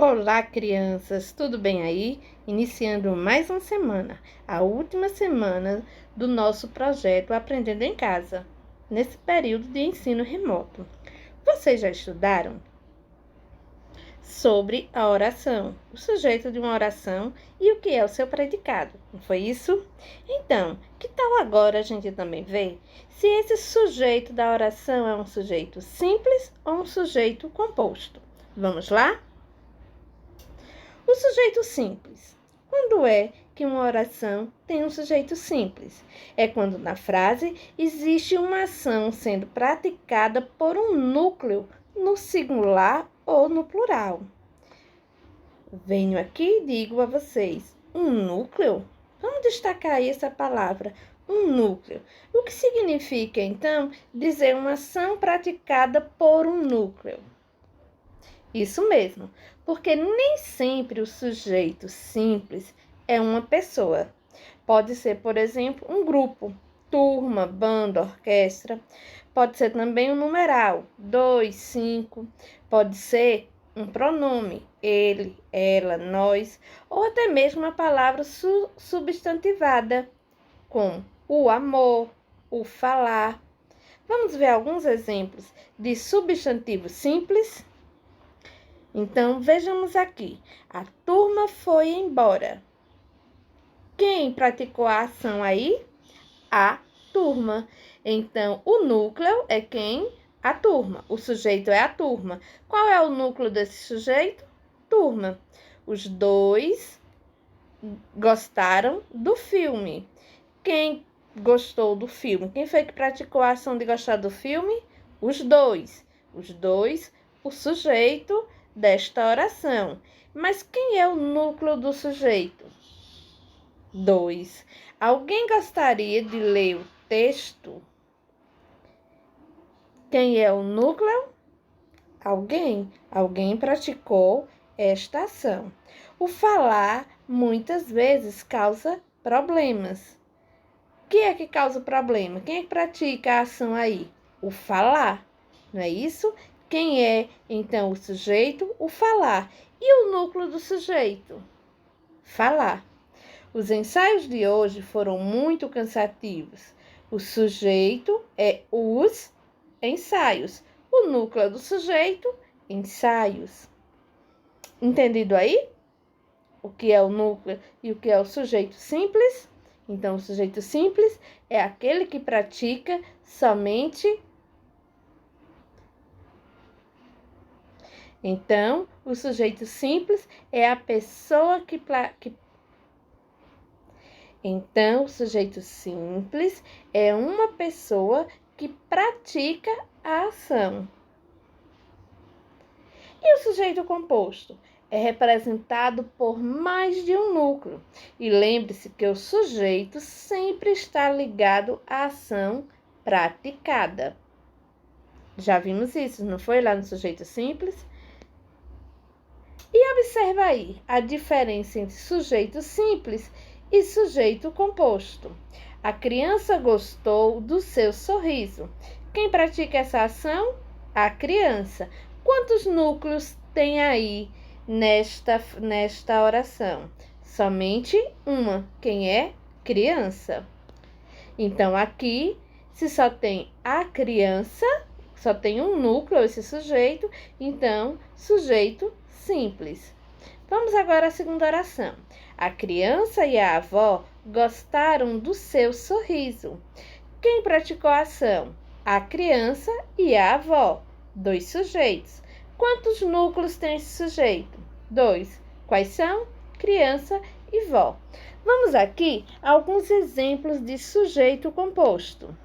Olá, crianças, tudo bem aí? Iniciando mais uma semana, a última semana do nosso projeto Aprendendo em Casa, nesse período de ensino remoto. Vocês já estudaram sobre a oração, o sujeito de uma oração e o que é o seu predicado, não foi isso? Então, que tal agora a gente também ver se esse sujeito da oração é um sujeito simples ou um sujeito composto? Vamos lá? O sujeito simples. Quando é que uma oração tem um sujeito simples? É quando na frase existe uma ação sendo praticada por um núcleo no singular ou no plural. Venho aqui e digo a vocês, um núcleo? Vamos destacar aí essa palavra, um núcleo. O que significa, então, dizer uma ação praticada por um núcleo? Isso mesmo, porque nem sempre o sujeito simples é uma pessoa. Pode ser, por exemplo, um grupo, turma, banda, orquestra. Pode ser também um numeral, 2, 5. Pode ser um pronome, ele, ela, nós. Ou até mesmo uma palavra substantivada, como o amor, o falar. Vamos ver alguns exemplos de substantivo simples? Então, vejamos aqui. A turma foi embora. Quem praticou a ação aí? A turma. Então, o núcleo é quem? A turma. O sujeito é a turma. Qual é o núcleo desse sujeito? Turma. Os dois gostaram do filme. Quem gostou do filme? Quem foi que praticou a ação de gostar do filme? Os dois. Os dois, o sujeito desta oração. Mas quem é o núcleo do sujeito? 2. Alguém gostaria de ler o texto? Quem é o núcleo? Alguém. Alguém praticou esta ação. O falar muitas vezes causa problemas. O que é que causa problema? Quem é que pratica a ação aí? O falar, não é isso? Quem é, então, o sujeito? O falar. E o núcleo do sujeito? Falar. Os ensaios de hoje foram muito cansativos. O sujeito é os ensaios. O núcleo do sujeito, ensaios. Entendido aí? O que é o núcleo e o que é o sujeito simples? Então, o sujeito simples é aquele que pratica somente. Então, o sujeito simples é a pessoa que Então, o sujeito simples é uma pessoa que pratica a ação. E o sujeito composto? É representado por mais de um núcleo. E lembre-se que o sujeito sempre está ligado à ação praticada. Já vimos isso, não foi lá no sujeito simples? E observa aí a diferença entre sujeito simples e sujeito composto. A criança gostou do seu sorriso. Quem pratica essa ação? A criança. Quantos núcleos tem aí nesta oração? Somente uma. Quem é? Criança. Então, aqui, se só tem a criança, só tem um núcleo, esse sujeito, então, sujeito simples. Vamos agora à segunda oração. A criança e a avó gostaram do seu sorriso. Quem praticou a ação? A criança e a avó. 2 sujeitos. Quantos núcleos tem esse sujeito? 2. Quais são? Criança e vó. Vamos aqui a alguns exemplos de sujeito composto.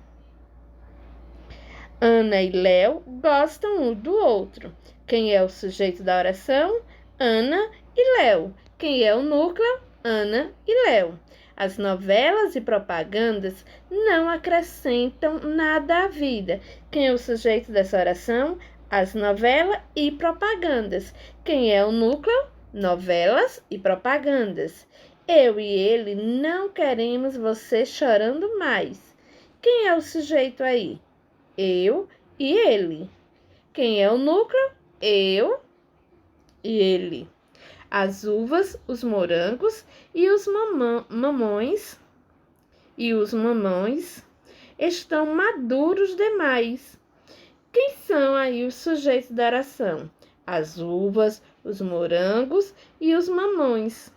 Ana e Léo gostam um do outro. Quem é o sujeito da oração? Ana e Léo. Quem é o núcleo? Ana e Léo. As novelas e propagandas não acrescentam nada à vida. Quem é o sujeito dessa oração? As novelas e propagandas. Quem é o núcleo? Novelas e propagandas. Eu e ele não queremos você chorando mais. Quem é o sujeito aí? Eu e ele. Quem é o núcleo? Eu e ele. As uvas, os morangos e os mamões estão maduros demais. Quem são aí os sujeitos da oração? As uvas, os morangos e os mamões.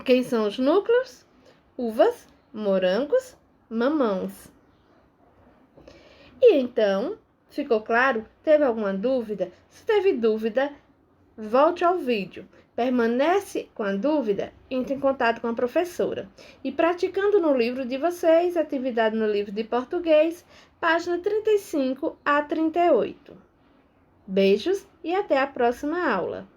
Quem são os núcleos? Uvas, morangos, mamões. E então, ficou claro? Teve alguma dúvida? Se teve dúvida, volte ao vídeo. Permanece com a dúvida? Entre em contato com a professora. E praticando no livro de vocês, atividade no livro de português, página 35 a 38. Beijos e até a próxima aula.